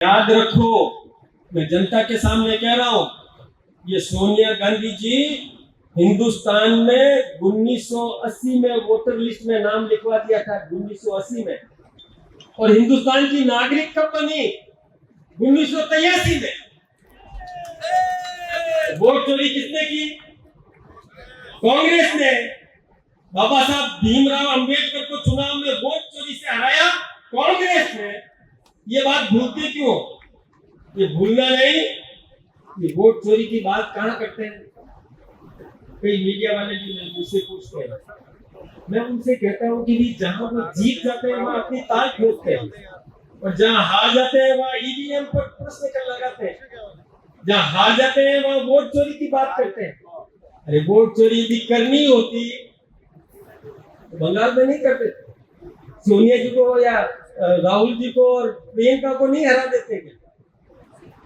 याद रखो, मैं जनता के सामने कह रहा हूं, ये सोनिया गांधी जी हिंदुस्तान में 1980 में वोटर लिस्ट में नाम लिखवा दिया था, 1980 में। और हिंदुस्तान की नागरिक कब बनी? 1983 में। वोट चोरी किसने की? कांग्रेस ने। बाबा साहब भीमराव अंबेडकर को चुनाव में वोट चोरी से हराया कांग्रेस ने। ये बात भूलते क्यों? ये भूलना नहीं। ये वोट चोरी की बात कहां करते हैं? कई मीडिया वाले भी मुझसे पूछते हैं, मैं उनसे कहता हूं कि जहां वो जीत जाते हैं वहां अपनी ताल ठोकते हैं, और जहां हार जाते हैं वहां ईवीएम पर प्रश्न लगाते हैं। जहां हार जाते हैं वहां वोट चोरी की बात करते हैं। अरे वोट चोरी भी करनी होती तो बंगाल में नहीं करते। सोनिया जी को या राहुल जी को और प्रियंका को नहीं हरा देते क्या?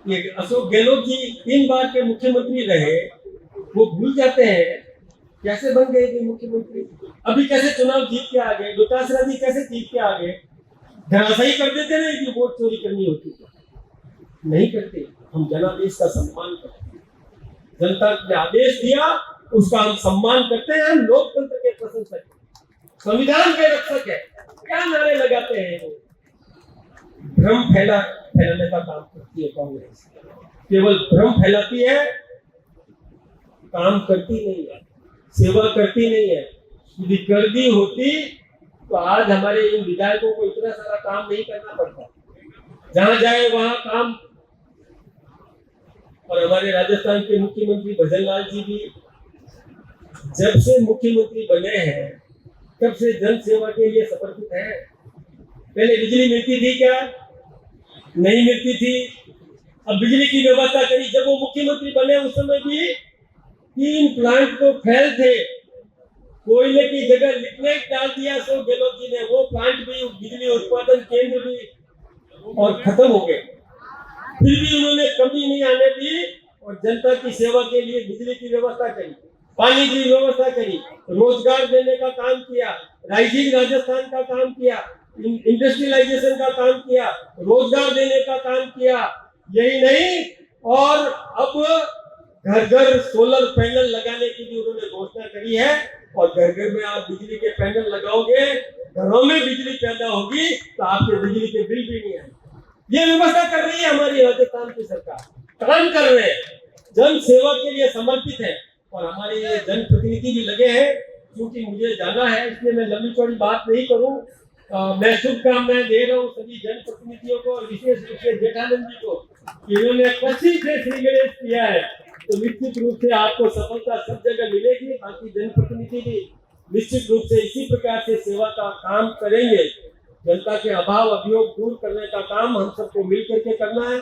ये अशोक गहलोत जी 3 बार के मुख्यमंत्री रहे, वो भूल जाते हैं कैसे बन गए थे मुख्यमंत्री। अभी कैसे चुनाव जीत के आ गए, डोटासरा जी कैसे जीत के आ गए। धराशायी कर देते ना कि वोट चोरी करनी होती है। नहीं करते। हम जनादेश का सम्मान करते हैं। जनता ने आदेश दिया, उसका हम सम्मान करते हैं। हम लोकतंत्र के प्रशंसक हैं, संविधान के रक्षक है। क्या नारे लगाते हैं? भ्रम फैलाने का काम करती है कांग्रेस। केवल भ्रम फैलाती है, काम करती नहीं है, सेवा करती नहीं है। यदि कर दी होती तो आज हमारे इन विधायकों को इतना सारा काम नहीं करना पड़ता। जहां जाए वहां काम। और हमारे राजस्थान के मुख्यमंत्री भजनलाल जी भी जब से मुख्यमंत्री बने हैं तब से जन सेवा के लिए समर्पित है। पहले बिजली मिलती थी क्या? नहीं मिलती थी। अब बिजली की व्यवस्था करी। जब वो मुख्यमंत्री बने उस समय भी 3 प्लांट तो फेल थे। कोयले की जगह लिग्नाइट डाल दिया अशोक गहलोत जी ने। वो प्लांट भी, बिजली उत्पादन केंद्र भी और खत्म हो गए। फिर भी उन्होंने कमी नहीं आने दी और जनता की सेवा के लिए बिजली की व्यवस्था करी, पानी की व्यवस्था करी, रोजगार देने का काम किया, राइजिंग राजस्थान का काम किया, इंडस्ट्रियलाइजेशन का काम किया, रोजगार देने का काम किया। यही नहीं, और अब घर घर सोलर पैनल लगाने की भी उन्होंने घोषणा करी है। और घर घर में आप बिजली के पैनल लगाओगे, घरों में बिजली पैदा होगी तो आपके बिजली के बिल भी नहीं आएंगे। ये व्यवस्था कर रही है हमारी राजस्थान की सरकार। काम कर रहे हैं, जन सेवा के लिए समर्पित है। और हमारे ये जनप्रतिनिधि भी लगे हैं। क्योंकि मुझे जाना है इसलिए मैं लंबी चौड़ी बात नहीं करूं। मैं शुभकामनाएं दे रहा हूं सभी जनप्रतिनिधियों को, और विशेष रूप से जेठानंद जी को। इन्होंने कच्ची से श्री गणेश किया है तो निश्चित रूप से आपको सफलता सब जगह मिलेगी। बाकी जनप्रतिनिधि भी निश्चित रूप से इसी प्रकार से सेवा का काम करेंगे। जनता के अभाव अभियोग दूर करने का काम हम सबको मिलकर के करना है।